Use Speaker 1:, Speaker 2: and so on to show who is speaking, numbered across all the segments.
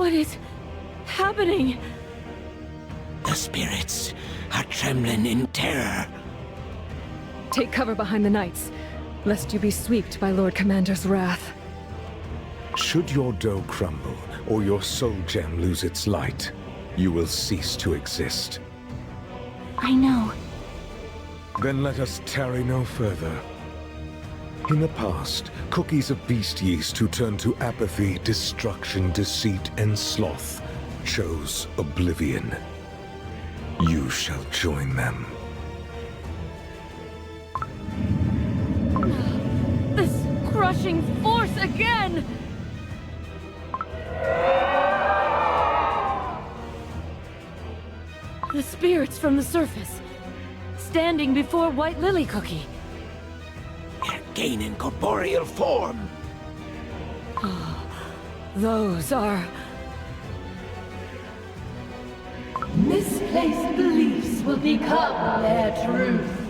Speaker 1: What is happening?
Speaker 2: The spirits are trembling in terror.
Speaker 1: Take cover behind the knights, lest you be swept by Lord Commander's wrath.
Speaker 3: Should your dough crumble, or your soul gem lose its light, you will cease to exist.
Speaker 4: I know.
Speaker 3: Then let us tarry no further. In the past, cookies of Beast Yeast who turned to apathy, destruction, deceit, and sloth chose oblivion. You shall join them.
Speaker 1: This crushing force again! The spirits from the surface, standing before White Lily Cookie.
Speaker 2: They're gaining corporeal form.
Speaker 1: Those are...
Speaker 5: Misplaced beliefs will become their truth.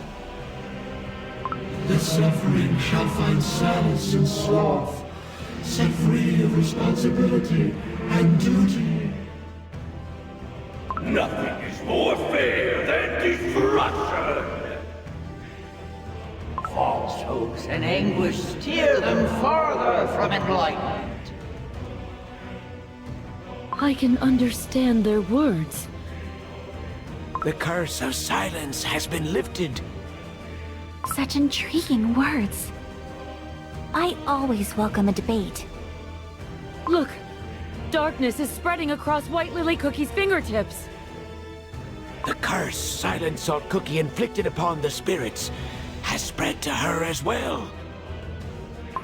Speaker 6: The suffering shall find solace in sloth, set free of responsibility and duty.
Speaker 7: Nothing is more fair than destruction!
Speaker 5: False hopes and anguish steer them farther from enlightenment.
Speaker 1: I can understand their words.
Speaker 2: The curse of silence has been lifted.
Speaker 4: Such intriguing words. I always welcome a debate.
Speaker 1: Look! Darkness is spreading across White Lily Cookie's fingertips.
Speaker 2: The curse Silent Salt Cookie inflicted upon the spirits has spread to her as well.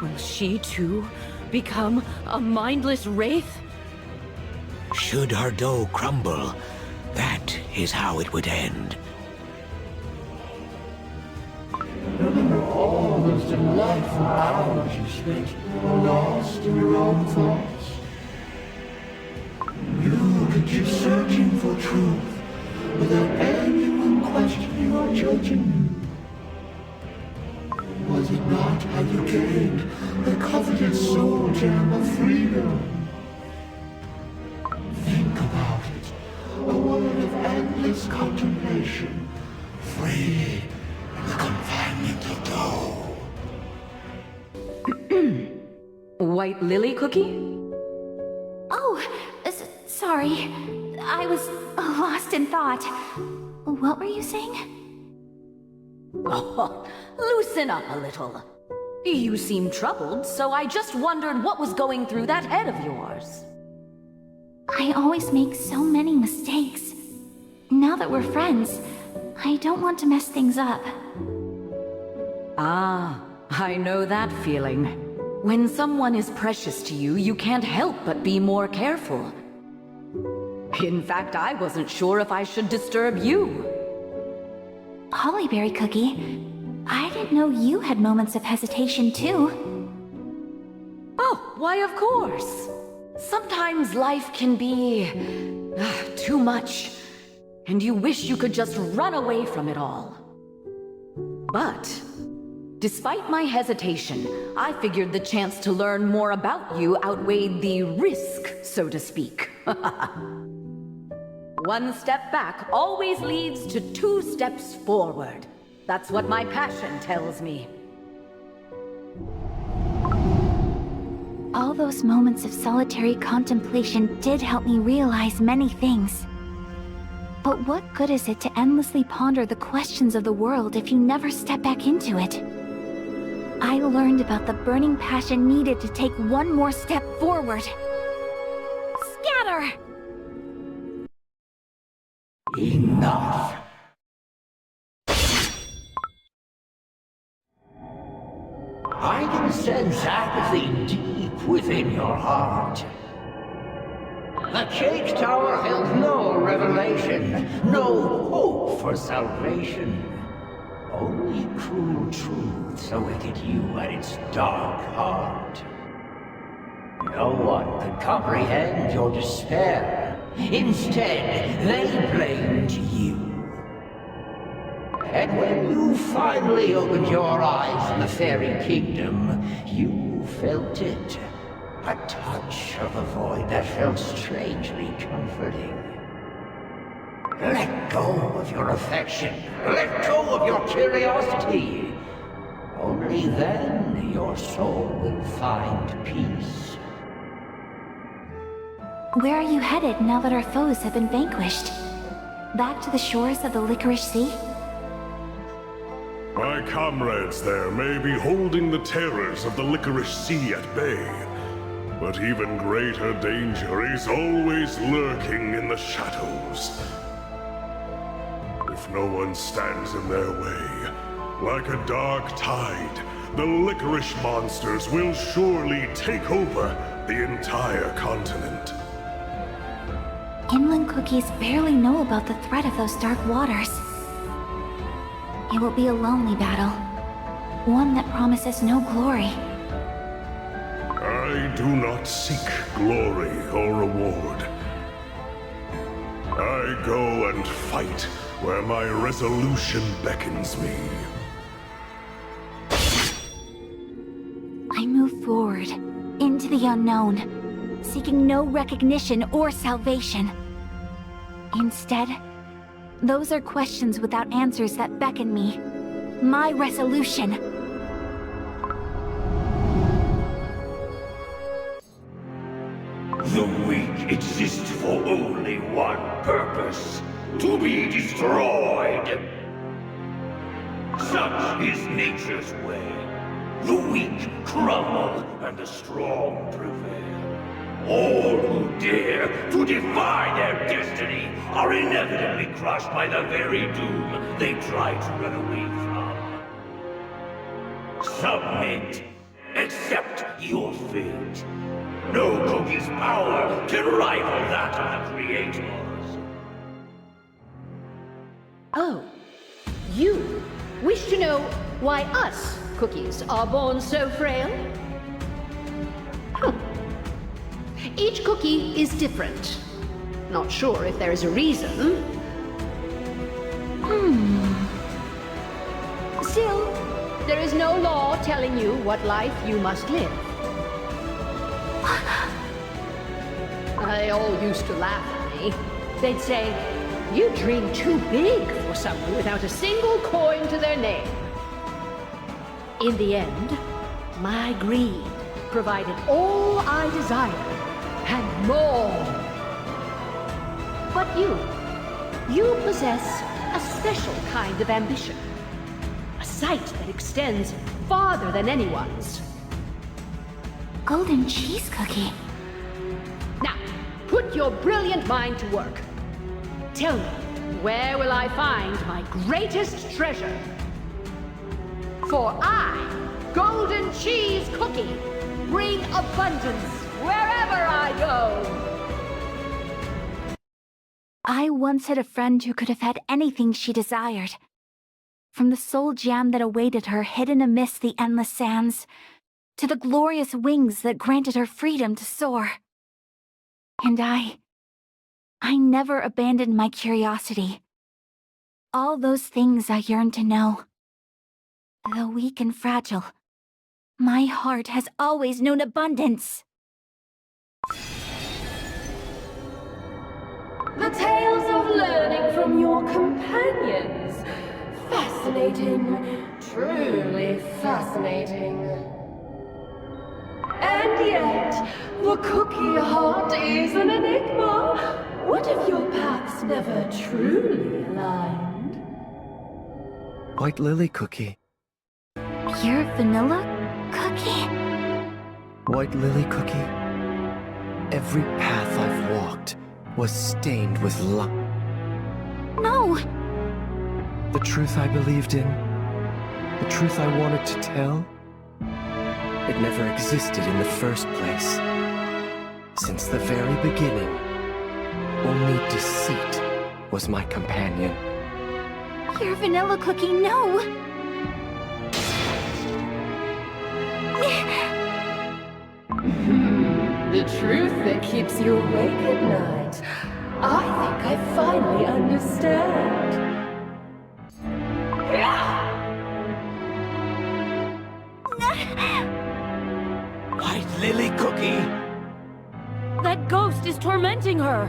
Speaker 1: Will she, too, become a mindless wraith?
Speaker 2: Should her dough crumble, that is how it would end.
Speaker 6: Remember all those delightful hours you spent lost in your own thoughts. You could keep searching for truth without anyone questioning or judging you. Was it not how you gained the coveted soul gem of freedom? Think about it. A world of endless contemplation, free from the confinement of dough.
Speaker 8: White Lily Cookie?
Speaker 4: Oh, sorry. I was lost in thought. What were you saying?
Speaker 8: Oh, loosen up a little. You seem troubled, so I just wondered what was going through that head of yours.
Speaker 4: I always make so many mistakes. Now that we're friends, I don't want to mess things up.
Speaker 8: Ah, I know that feeling. When someone is precious to you, you can't help but be more careful. In fact, I wasn't sure if I should disturb you.
Speaker 4: Hollyberry Cookie, I didn't know you had moments of hesitation too.
Speaker 8: Oh, why of course. Sometimes life can be too much, and you wish you could just run away from it all. But despite my hesitation, I figured the chance to learn more about you outweighed the risk, so to speak. One step back always leads to 2 steps forward. That's what my passion tells me.
Speaker 4: All those moments of solitary contemplation did help me realize many things. But what good is it to endlessly ponder the questions of the world if you never step back into it? I learned about the burning passion needed to take one more step forward. Scatter!
Speaker 5: Enough. I can sense apathy deep within your heart. The Cake Tower held no revelation, no hope for salvation. Only cruel truths awaited you at its dark heart. No one could comprehend your despair. Instead, they blamed you. And when you finally opened your eyes in the fairy kingdom, you felt it. A touch of the void that felt strangely comforting. Let go of your affection. Let go of your curiosity. Only then your soul will find peace.
Speaker 4: Where are you headed now that our foes have been vanquished? Back to the shores of the Licorice Sea?
Speaker 7: My comrades there may be holding the terrors of the Licorice Sea at bay, but even greater danger is always lurking in the shadows. If no one stands in their way, like a dark tide, the licorice monsters will surely take over the entire continent.
Speaker 4: Inland cookies barely know about the threat of those dark waters. It will be a lonely battle. One that promises no glory.
Speaker 7: I do not seek glory or reward. I go and fight where my resolution beckons me.
Speaker 4: I move forward, into the unknown, seeking no recognition or salvation. Instead, those are questions without answers that beckon me. My resolution.
Speaker 7: The weak exist for only one purpose: to be destroyed. Such is nature's way. The weak crumble and the strong prevail. All who dare to defy their destiny are inevitably crushed by the very doom they try to run away from. Submit. Accept your fate. No cookie's power can rival that of the creators.
Speaker 8: Oh, you wish to know why us cookies are born so frail? Each cookie is different. Not sure if there is a reason. Still, there is no law telling you what life you must live. They all used to laugh at me. They'd say, "You dream too big for someone without a single coin to their name." In the end, my greed provided all I desired, and more. But you possess a special kind of ambition. A sight that extends farther than anyone's.
Speaker 4: Golden cheese cookie.
Speaker 8: Now, put your brilliant mind to work. Tell me, where will I find my greatest treasure? For I, Golden Cheese Cookie, bring abundance wherever I go.
Speaker 4: I once had a friend who could have had anything she desired. From the soul gem that awaited her hidden amidst the endless sands, to the glorious wings that granted her freedom to soar. And I never abandoned my curiosity. All those things I yearned to know. Though weak and fragile, my heart has always known abundance.
Speaker 1: The tales of learning from your companions. Fascinating. Truly fascinating. And yet, the cookie heart is an enigma. What if your paths never truly aligned?
Speaker 9: White lily cookie.
Speaker 4: Pure vanilla cookie?
Speaker 9: White lily cookie. Every path I've walked was stained with
Speaker 4: No!
Speaker 9: the truth I believed in, the truth I wanted to tell, it never existed in the first place. Since the very beginning, only deceit was my companion.
Speaker 4: Pure vanilla cookie, no!
Speaker 1: The truth that keeps you awake at night. I think I finally understand.
Speaker 2: White Lily Lily Cookie!
Speaker 8: That ghost is tormenting her!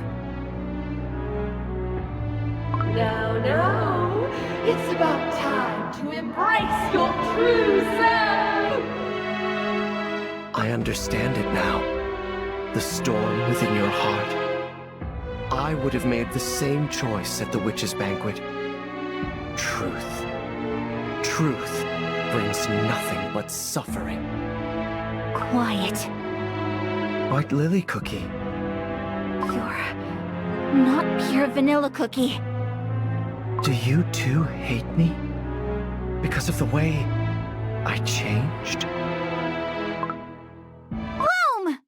Speaker 1: Now, it's about time to embrace your true self!
Speaker 9: I understand it now. The storm within your heart. I would have made the same choice at the witch's banquet. Truth. Truth brings nothing but suffering.
Speaker 4: Quiet.
Speaker 9: White Lily Cookie.
Speaker 4: You're not pure vanilla cookie.
Speaker 9: Do you too hate me? Because of the way I changed?
Speaker 4: Bloom!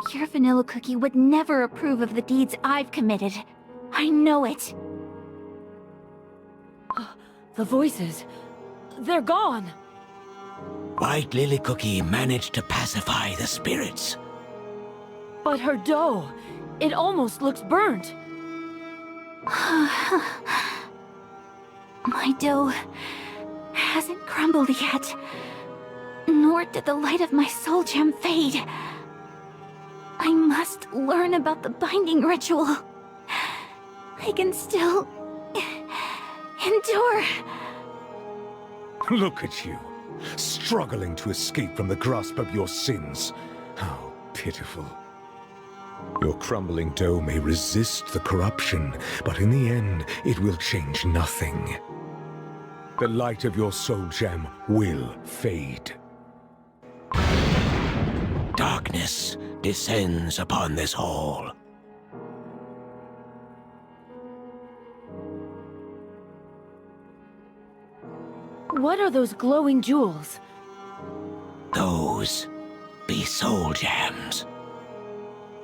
Speaker 4: Pure vanilla cookie would never approve of the deeds I've committed. I know it.
Speaker 8: The voices... they're gone!
Speaker 2: White Lily Cookie managed to pacify the spirits.
Speaker 8: But her dough... it almost looks burnt.
Speaker 4: My dough hasn't crumbled yet. Nor did the light of my soul gem fade. I must learn about the binding ritual. I can still... endure.
Speaker 3: Look at you, struggling to escape from the grasp of your sins. How pitiful. Your crumbling dough may resist the corruption, but in the end, it will change nothing. The light of your soul gem will fade.
Speaker 2: Darkness descends upon this hall.
Speaker 8: What are those glowing jewels?
Speaker 2: Those be soul gems.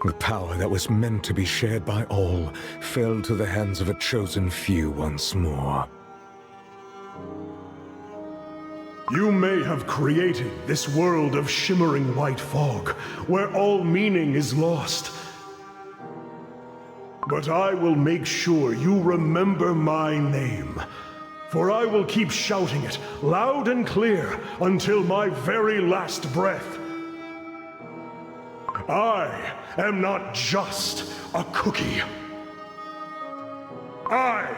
Speaker 3: The power that was meant to be shared by all fell to the hands of a chosen few once more.
Speaker 10: You may have created this world of shimmering white fog, where all meaning is lost. But I will make sure you remember my name. For I will keep shouting it, loud and clear, until my very last breath. I am not just a cookie. I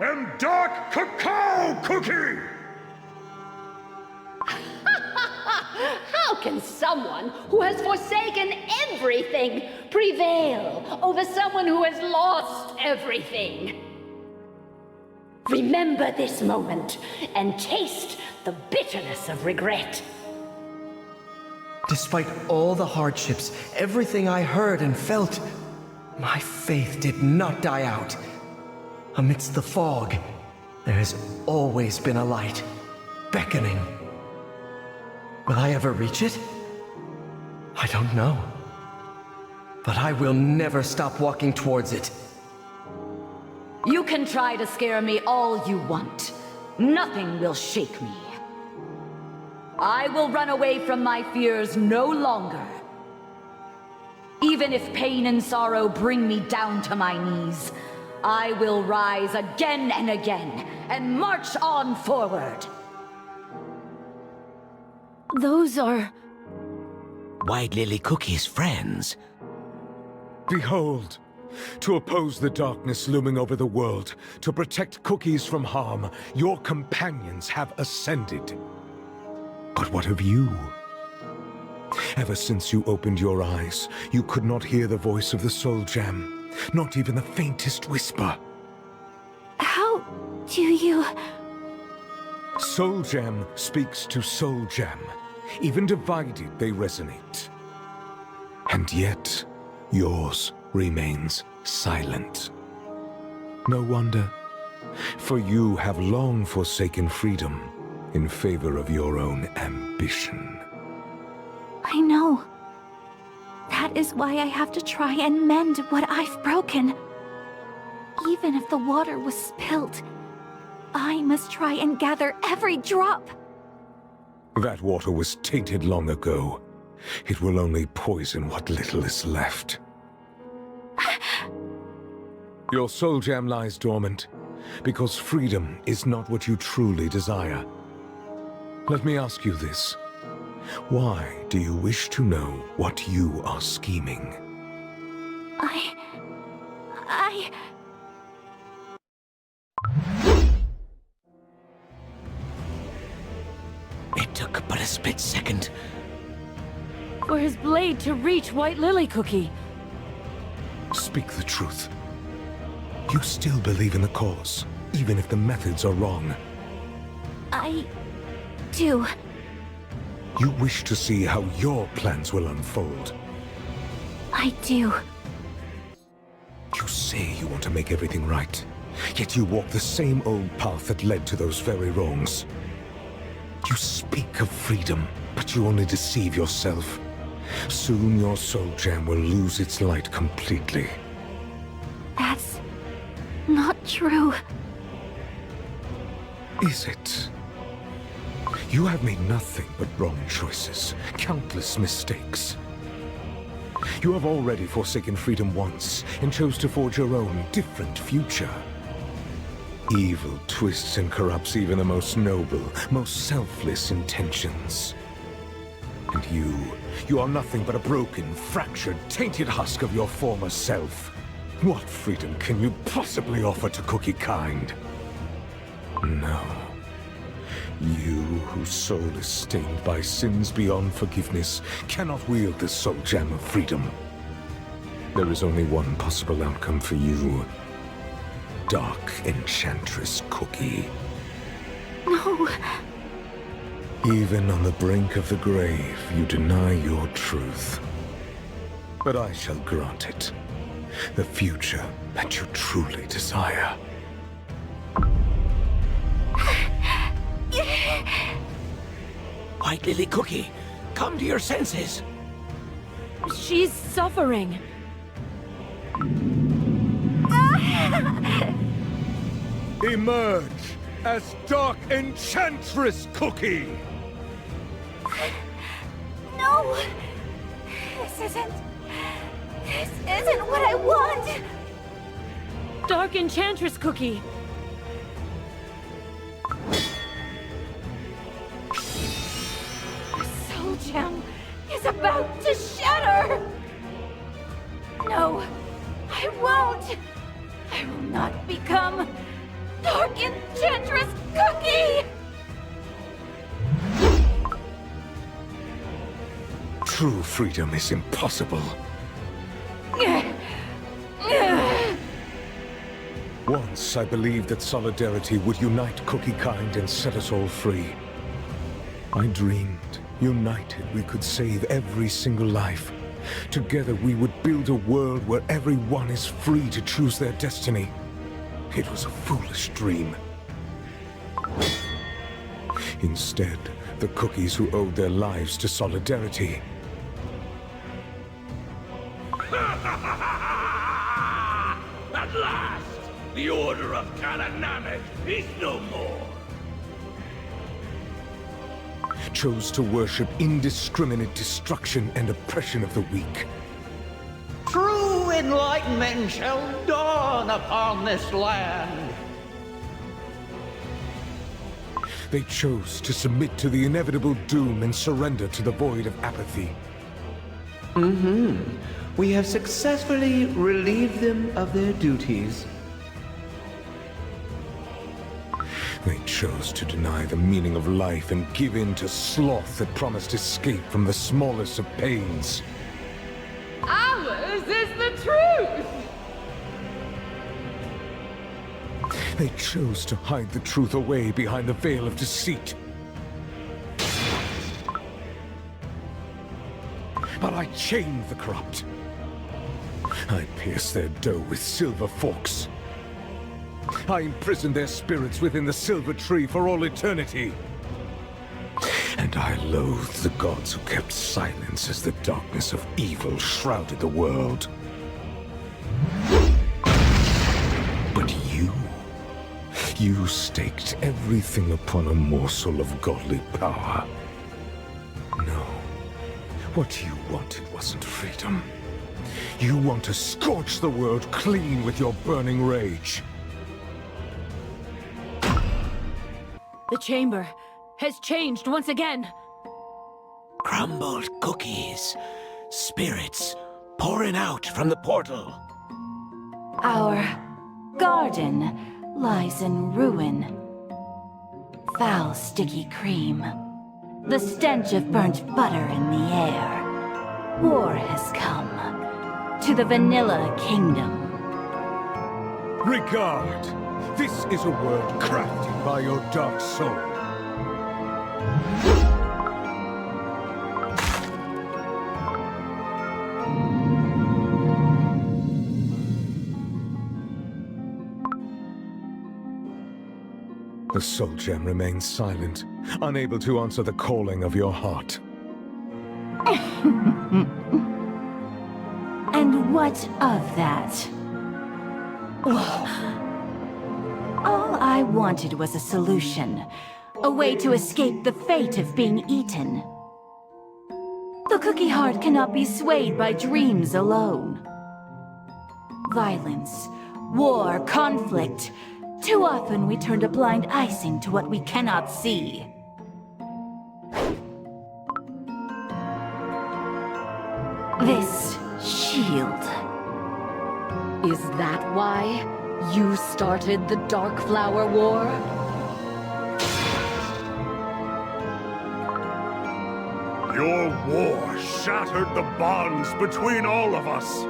Speaker 10: am Dark Cacao Cookie!
Speaker 11: How can someone who has forsaken everything prevail over someone who has lost everything? Remember this moment and taste the bitterness of regret.
Speaker 9: Despite all the hardships, everything I heard and felt, my faith did not die out. Amidst the fog, there has always been a light, beckoning. Will I ever reach it? I don't know. But I will never stop walking towards it.
Speaker 8: You can try to scare me all you want. Nothing will shake me. I will run away from my fears no longer. Even if pain and sorrow bring me down to my knees, I will rise again and again and march on forward. Those are...
Speaker 2: White Lily Cookie's friends.
Speaker 3: Behold! To oppose the darkness looming over the world, to protect cookies from harm, your companions have ascended. But what of you? Ever since you opened your eyes, you could not hear the voice of the soul gem, not even the faintest whisper.
Speaker 4: How do you...
Speaker 3: Soul gem speaks to soul gem. Even divided, they resonate. And yet, yours remains silent. No wonder, for you have long forsaken freedom in favor of your own ambition.
Speaker 4: I know. That is why I have to try and mend what I've broken. Even if the water was spilt, I must try and gather every drop.
Speaker 3: That water was tainted long ago. It will only poison what little is left. Your soul gem lies dormant, because freedom is not what you truly desire. Let me ask you this. Why do you wish to know what you are scheming?
Speaker 2: It took but a split second.
Speaker 8: For his blade to reach White Lily Cookie.
Speaker 3: Speak the truth. You still believe in the cause, even if the methods are wrong.
Speaker 4: I do.
Speaker 3: You wish to see how your plans will unfold.
Speaker 4: I do.
Speaker 3: You say you want to make everything right, yet you walk the same old path that led to those very wrongs. You speak of freedom, but you only deceive yourself. Soon your soul gem will lose its light completely.
Speaker 4: That's not true.
Speaker 3: Is it? You have made nothing but wrong choices, countless mistakes. You have already forsaken freedom once, and chose to forge your own, different future. Evil twists and corrupts even the most noble, most selfless intentions. And you are nothing but a broken, fractured, tainted husk of your former self. What freedom can you possibly offer to Cookie kind? No. You, whose soul is stained by sins beyond forgiveness, cannot wield the soul gem of freedom. There is only one possible outcome for you. Dark Enchantress Cookie.
Speaker 4: No.
Speaker 3: Even on the brink of the grave, you deny your truth. But I shall grant it. The future that you truly desire.
Speaker 2: White Lily Cookie, come to your senses.
Speaker 8: She's suffering.
Speaker 3: Emerge as Dark Enchantress Cookie!
Speaker 4: No! This isn't what I want!
Speaker 8: Dark Enchantress Cookie!
Speaker 1: The soul gem is about to shatter! No, I won't! I will not become Dark Enchantress Cookie!
Speaker 3: True freedom is impossible. Once I believed that solidarity would unite Cookie kind and set us all free. I dreamed, united, we could save every single life. Together we would build a world where everyone is free to choose their destiny. It was a foolish dream. Instead, the cookies who owed their lives to solidarity.
Speaker 7: At last, the Order of Kalanamek is no more.
Speaker 3: Chose to worship indiscriminate destruction and oppression of the weak.
Speaker 5: True enlightenment shall dawn upon this land.
Speaker 3: They chose to submit to the inevitable doom and surrender to the void of apathy.
Speaker 9: We have successfully relieved them of their duties.
Speaker 3: They chose to deny the meaning of life and give in to sloth that promised escape from the smallest of pains.
Speaker 1: Ours is the truth!
Speaker 3: They chose to hide the truth away behind the veil of deceit. But I chained the corrupt. I pierced their dough with silver forks. I imprisoned their spirits within the silver tree for all eternity. And I loathed the gods who kept silence as the darkness of evil shrouded the world. But you staked everything upon a morsel of godly power. No, what you wanted wasn't freedom. You want to scorch the world clean with your burning rage.
Speaker 8: The chamber has changed once again.
Speaker 2: Crumbled cookies. Spirits pouring out from the portal.
Speaker 8: Our garden lies in ruin. Foul, sticky cream. The stench of burnt butter in the air. War has come to the Vanilla Kingdom.
Speaker 3: Regard! This is a word crafted by your dark soul. The soul gem remains silent, unable to answer the calling of your heart.
Speaker 8: And what of that? All I wanted was a solution. A way to escape the fate of being eaten. The cookie heart cannot be swayed by dreams alone. Violence, war, conflict. Too often we turn a blind icing to what we cannot see. This shield. Is that why you started the Dark Flower War?
Speaker 10: Your war shattered the bonds between all of us.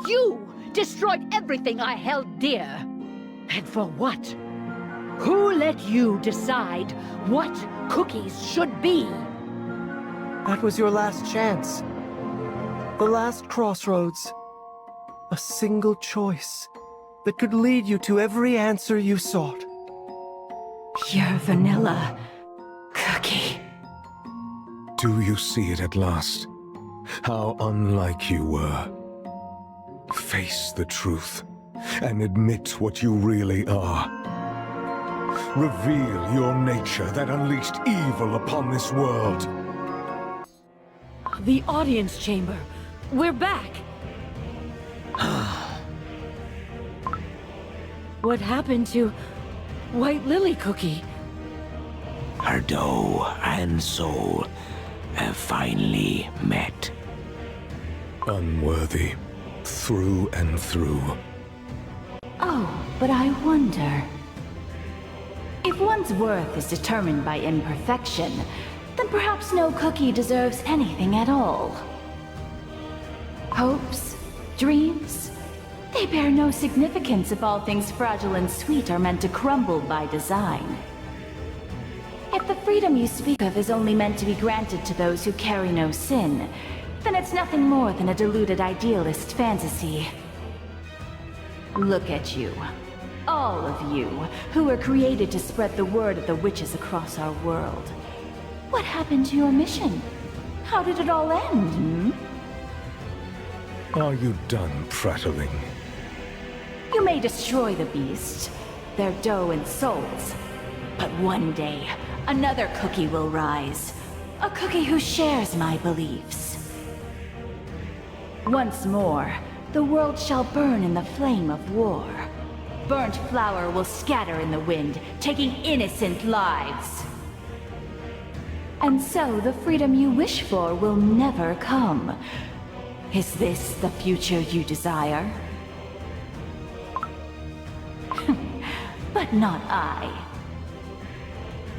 Speaker 11: You destroyed everything I held dear. And for what? Who let you decide what cookies should be?
Speaker 9: That was your last chance. The last crossroads. A single choice that could lead you to every answer you sought.
Speaker 8: Your vanilla cookie.
Speaker 3: Do you see it at last? How unlike you were. Face the truth, and admit what you really are. Reveal your nature that unleashed evil upon this world.
Speaker 8: The audience chamber. We're back. What happened to White Lily Cookie?
Speaker 2: Her dough and soul have finally met.
Speaker 3: Unworthy, through and through.
Speaker 8: Oh, but I wonder. If one's worth is determined by imperfection, then perhaps no cookie deserves anything at all. Hopes, dreams, they bear no significance if all things fragile and sweet are meant to crumble by design. If the freedom you speak of is only meant to be granted to those who carry no sin, then it's nothing more than a deluded idealist fantasy. Look at you. All of you, who were created to spread the word of the witches across our world. What happened to your mission? How did it all end,
Speaker 3: Are you done prattling?
Speaker 8: You may destroy the beast, their dough and souls, but one day, another cookie will rise. A cookie who shares my beliefs. Once more, the world shall burn in the flame of war. Burnt flour will scatter in the wind, taking innocent lives. And so the freedom you wish for will never come. Is this the future you desire? But not I.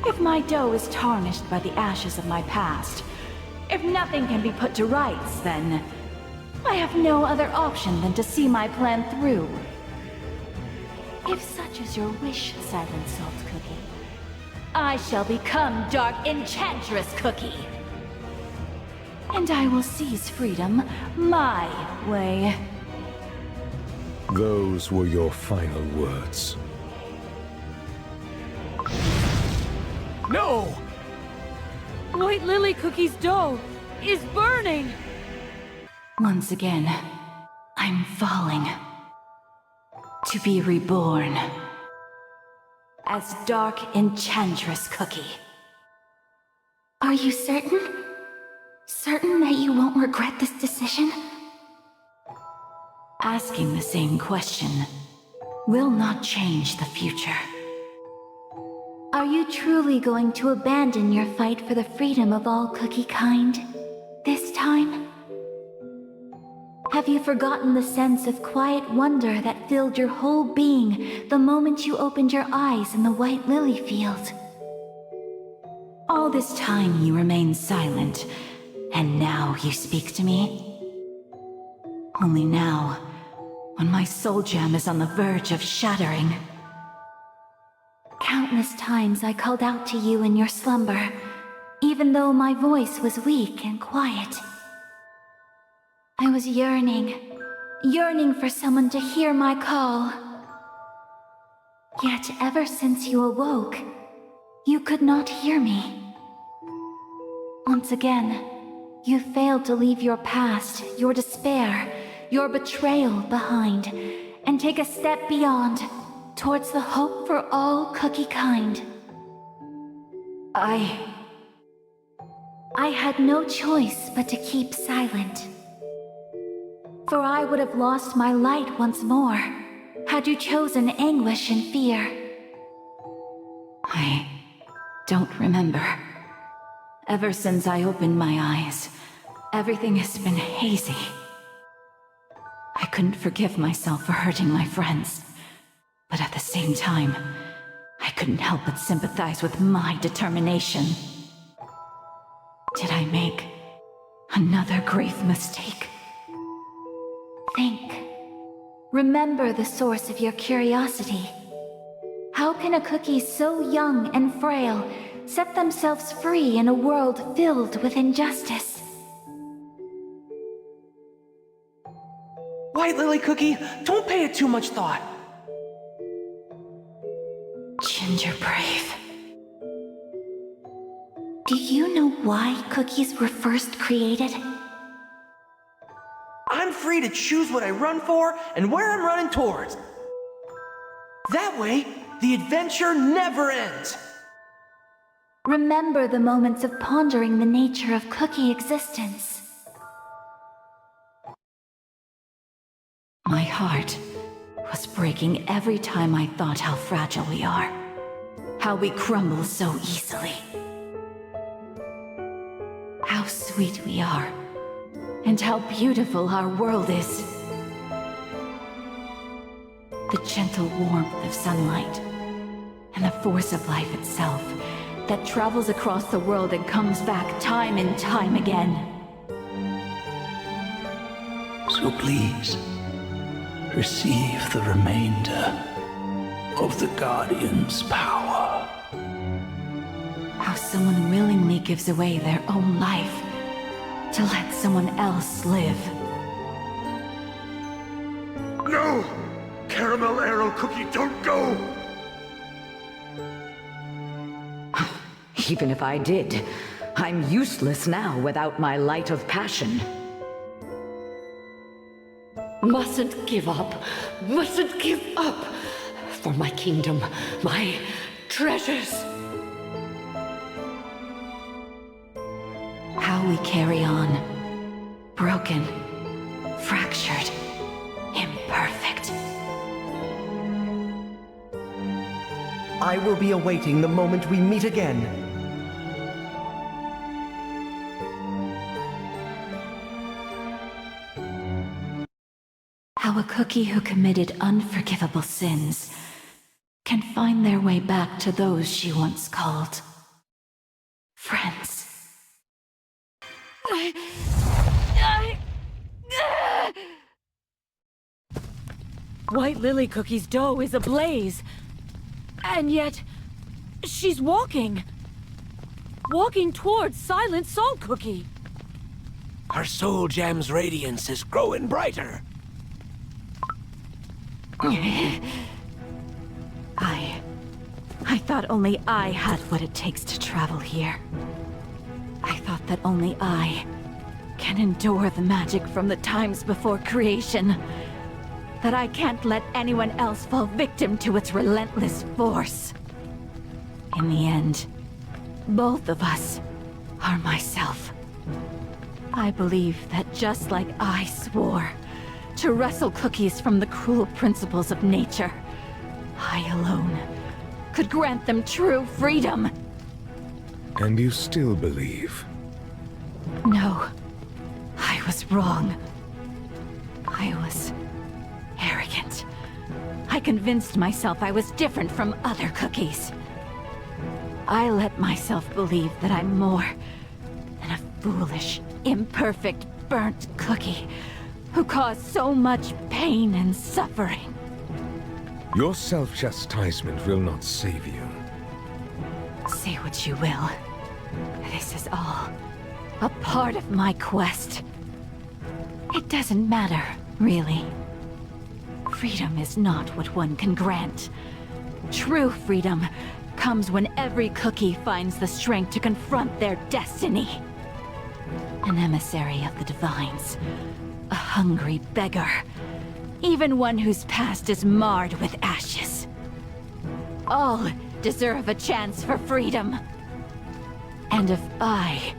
Speaker 8: If my dough is tarnished by the ashes of my past, if nothing can be put to rights, then I have no other option than to see my plan through. If such is your wish, Silent Salt Cookie, I shall become Dark Enchantress Cookie. And I will seize freedom my way.
Speaker 3: Those were your final words.
Speaker 2: No!
Speaker 8: White Lily Cookie's dough is burning! Once again, I'm falling. To be reborn. As Dark Enchantress Cookie.
Speaker 4: Are you certain? Certain that you won't regret this decision?
Speaker 8: Asking the same question will not change the future.
Speaker 4: Are you truly going to abandon your fight for the freedom of all cookie kind? This time? Have you forgotten the sense of quiet wonder that filled your whole being the moment you opened your eyes in the white lily field?
Speaker 8: All this time you remain silent, and now you speak to me? Only now, when my soul gem is on the verge of shattering.
Speaker 4: Countless times I called out to you in your slumber, even though my voice was weak and quiet. I was yearning for someone to hear my call. Yet ever since you awoke, you could not hear me. Once again, you failed to leave your past, your despair, your betrayal behind, and take a step beyond, towards the hope for all cookie kind. I had no choice but to keep silent. For I would have lost my light once more, had you chosen anguish and fear.
Speaker 8: I don't remember. Ever since I opened my eyes, everything has been hazy. I couldn't forgive myself for hurting my friends, but at the same time, I couldn't help but sympathize with my determination. Did I make another grave mistake?
Speaker 4: Think. Remember the source of your curiosity. How can a cookie so young and frail set themselves free in a world filled with injustice?
Speaker 9: White Lily Cookie, don't pay it too much thought.
Speaker 8: Ginger Brave.
Speaker 4: Do you know why cookies were first created?
Speaker 9: I'm free to choose what I run for and where I'm running towards. That way, the adventure never ends.
Speaker 4: Remember the moments of pondering the nature of cookie existence.
Speaker 8: My heart was breaking every time I thought how fragile we are. How we crumble so easily. How sweet we are. And how beautiful our world is. The gentle warmth of sunlight, and the force of life itself, that travels across the world and comes back time and time again.
Speaker 7: So please, receive the remainder of the Guardian's power.
Speaker 8: How someone willingly gives away their own life to let someone else live.
Speaker 10: No! Caramel Arrow Cookie, don't go!
Speaker 11: Even if I did, I'm useless now without my light of passion. Mustn't give up. Mustn't give up. For my kingdom, my treasures.
Speaker 8: How we carry on. Broken. Fractured. Imperfect.
Speaker 9: I will be awaiting the moment we meet again.
Speaker 8: How a cookie who committed unforgivable sins can find their way back to those she once called friends.
Speaker 11: White Lily Cookie's dough is ablaze. And yet, she's walking. Walking towards Silent Soul Cookie.
Speaker 2: Her soul gem's radiance is growing brighter.
Speaker 8: I thought only I had what it takes to travel here. I thought that only I can endure the magic from the times before creation. That I can't let anyone else fall victim to its relentless force. In the end, both of us are myself. I believe that just like I swore to wrestle cookies from the cruel principles of nature. I alone could grant them true freedom.
Speaker 3: And you still believe?
Speaker 8: No, I was wrong. I was arrogant. I convinced myself I was different from other cookies. I let myself believe that I'm more than a foolish, imperfect, burnt cookie who caused so much pain and suffering.
Speaker 3: Your self-chastisement will not save you.
Speaker 8: Say what you will. This is all a part of my quest. It doesn't matter, really. Freedom is not what one can grant. True freedom comes when every cookie finds the strength to confront their destiny. An emissary of the divines. A hungry beggar. Even one whose past is marred with ashes. All deserve a chance for freedom. And if I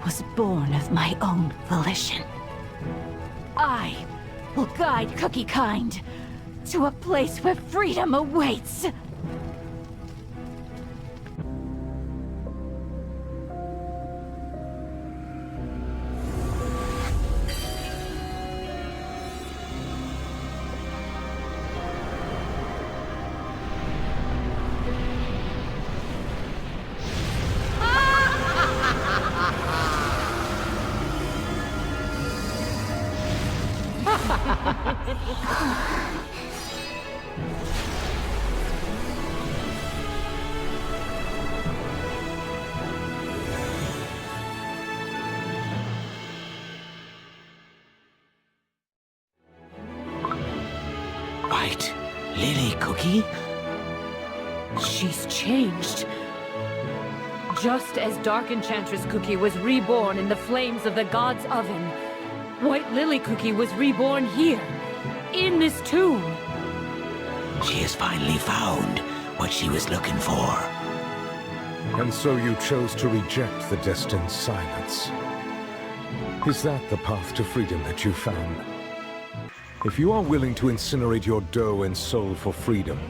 Speaker 8: was born of my own volition, I will guide Cookie Kind to a place where freedom awaits.
Speaker 2: White Lily Cookie?
Speaker 11: She's changed. Just as Dark Enchantress Cookie was reborn in the flames of the God's Oven, White Lily Cookie was reborn here, in this tomb.
Speaker 2: She has finally found what she was looking for.
Speaker 3: And so you chose to reject the destined silence. Is that the path to freedom that you found? If you are willing to incinerate your dough and soul for freedom,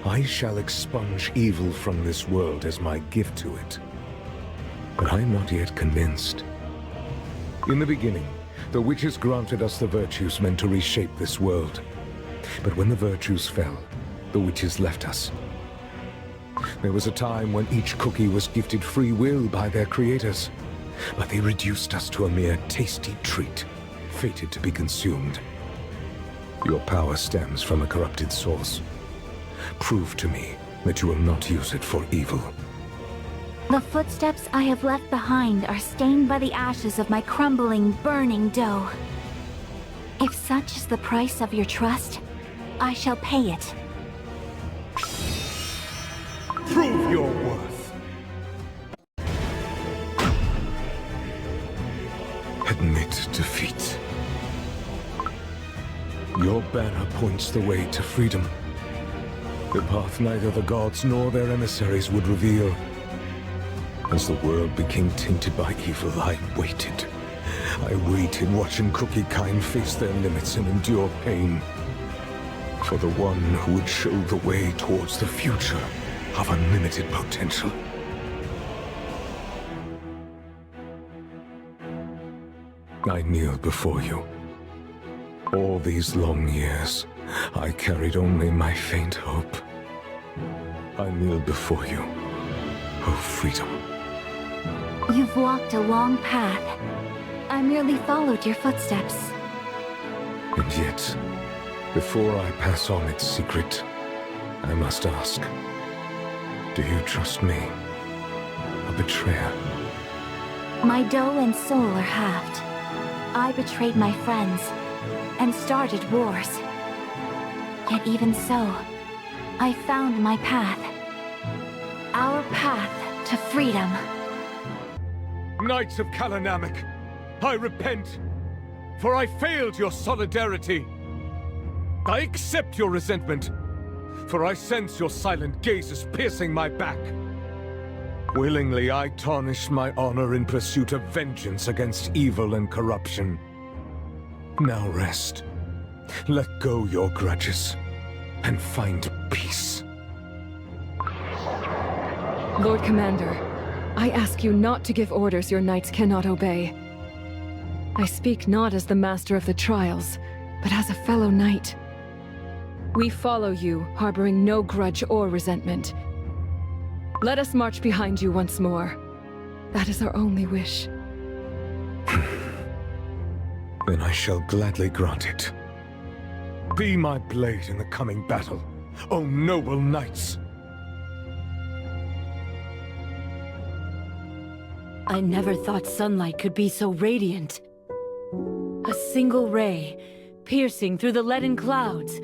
Speaker 3: I shall expunge evil from this world as my gift to it. But I'm not yet convinced. In the beginning, the witches granted us the virtues meant to reshape this world. But when the virtues fell, the witches left us. There was a time when each cookie was gifted free will by their creators, but they reduced us to a mere tasty treat, fated to be consumed. Your power stems from a corrupted source. Prove to me that you will not use it for evil.
Speaker 4: The footsteps I have left behind are stained by the ashes of my crumbling, burning dough. If such is the price of your trust, I shall pay it.
Speaker 3: Prove your worth! Admit defeat. Your banner points the way to freedom. The path neither the gods nor their emissaries would reveal. As the world became tainted by evil, I waited. I waited watching Cookie Kind face their limits and endure pain. For the one who would show the way towards the future of unlimited potential. I kneel before you. All these long years, I carried only my faint hope. I kneel before you, oh freedom.
Speaker 4: You've walked a long path. I merely followed your footsteps.
Speaker 3: And yet, before I pass on its secret, I must ask, do you trust me, a betrayer?
Speaker 4: My dough and soul are halved. I betrayed my friends and started wars. Yet even so, I found my path. Our path to freedom.
Speaker 3: Knights of Kalanamek, I repent, for I failed your solidarity. I accept your resentment, for I sense your silent gazes piercing my back. Willingly, I tarnished my honor in pursuit of vengeance against evil and corruption. Now rest, Let go your grudges and find peace.
Speaker 11: Lord Commander, I ask you not to give orders your knights cannot obey. I speak not as the master of the trials, but as a fellow knight. We follow you, harboring no grudge or resentment. Let us march behind you once more. That is our only wish.
Speaker 3: Then I shall gladly grant it. Be my blade in the coming battle, O noble knights!
Speaker 11: I never thought sunlight could be so radiant. A single ray, piercing through the leaden clouds.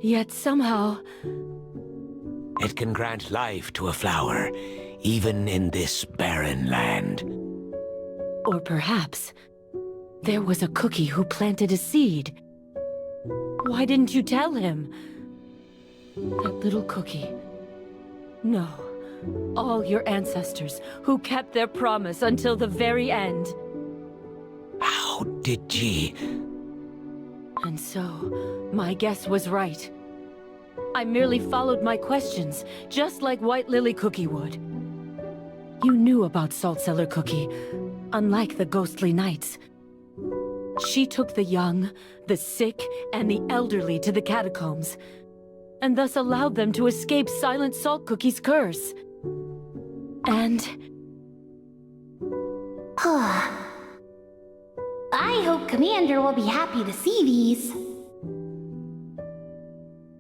Speaker 11: Yet somehow...
Speaker 2: It can grant life to a flower, even in this barren land.
Speaker 11: Or perhaps, there was a cookie who planted a seed. Why didn't you tell him? That little cookie. No. All your ancestors who kept their promise until the very end.
Speaker 2: How did ye...
Speaker 11: And so, my guess was right. I merely followed my questions, just like White Lily Cookie would. You knew about Salt Cellar Cookie, unlike the ghostly knights. She took the young, the sick, and the elderly to the catacombs, and thus allowed them to escape Silent Salt Cookie's curse. And...
Speaker 4: I hope Commander will be happy to see these.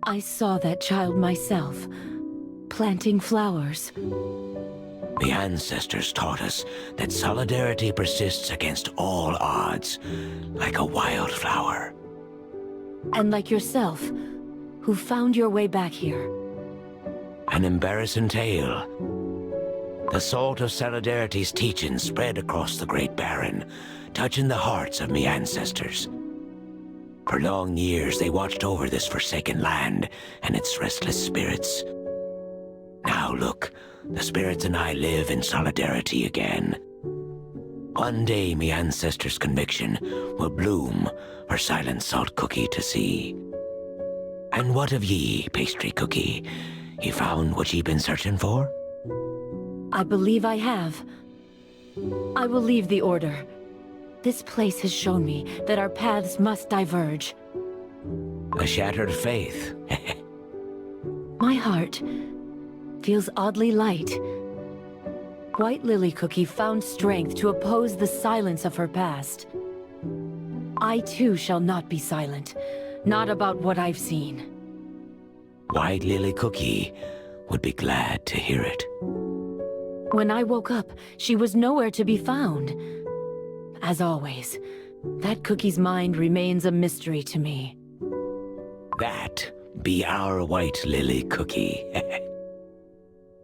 Speaker 11: I saw that child myself, planting flowers.
Speaker 2: The ancestors taught us that solidarity persists against all odds, like a wildflower.
Speaker 11: And like yourself, who found your way back here.
Speaker 2: An embarrassing tale. The salt of solidarity's teaching spread across the Great Barren, touching the hearts of me ancestors. For long years, they watched over this forsaken land and its restless spirits. Now look, the spirits and I live in solidarity again. One day, me ancestors' conviction will bloom for Silent Salt Cookie to see. And what of ye, Pastry Cookie? You found what ye been searching for?
Speaker 11: I believe I have. I will leave the Order. This place has shown me that our paths must diverge.
Speaker 2: A shattered faith.
Speaker 11: My heart feels oddly light. White Lily Cookie found strength to oppose the silence of her past. I too shall not be silent, not about what I've seen.
Speaker 2: White Lily Cookie would be glad to hear it.
Speaker 11: When I woke up, she was nowhere to be found. As always, that cookie's mind remains a mystery to me.
Speaker 2: That be our White Lily Cookie.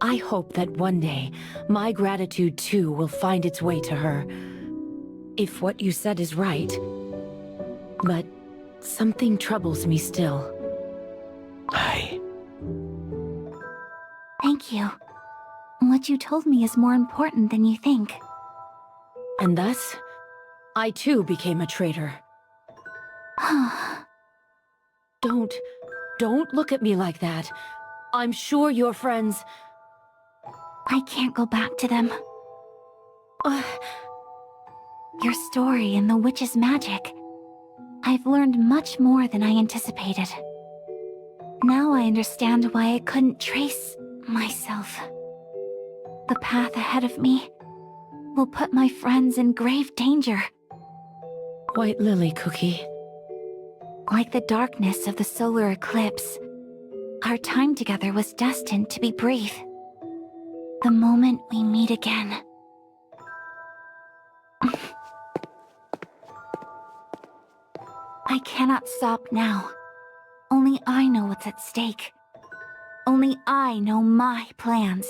Speaker 11: I hope that one day, my gratitude too will find its way to her. If what you said is right. But something troubles me still.
Speaker 2: Aye.
Speaker 4: Thank you. What you told me is more important than you think.
Speaker 11: And thus, I too became a traitor. Don't look at me like that. I'm sure your friends...
Speaker 4: I can't go back to them. Your story and the witch's magic. I've learned much more than I anticipated. Now I understand why I couldn't trace myself. The path ahead of me will put my friends in grave danger.
Speaker 11: White Lily Cookie.
Speaker 4: Like the darkness of the solar eclipse, our time together was destined to be brief. The moment we meet again. I cannot stop now. Only I know what's at stake. Only I know my plans.